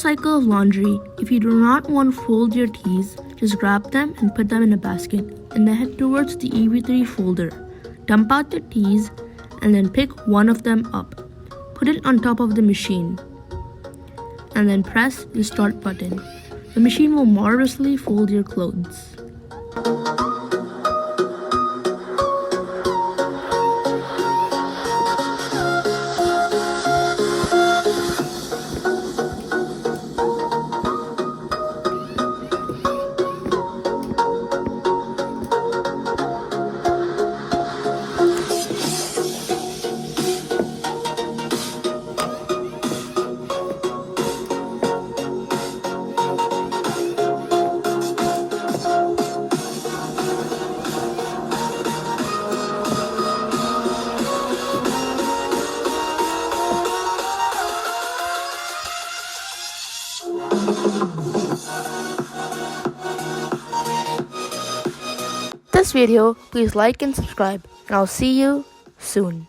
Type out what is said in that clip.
cycle of laundry. If you do not want to fold your teas, just grab them and put them in a basket and then head towards the EV3 folder. Dump out the teas and then pick one of them up. Put it on top of the machine and then press the start button. The machine will marvelously fold your clothes. This video, please like and subscribe, and I'll see you soon.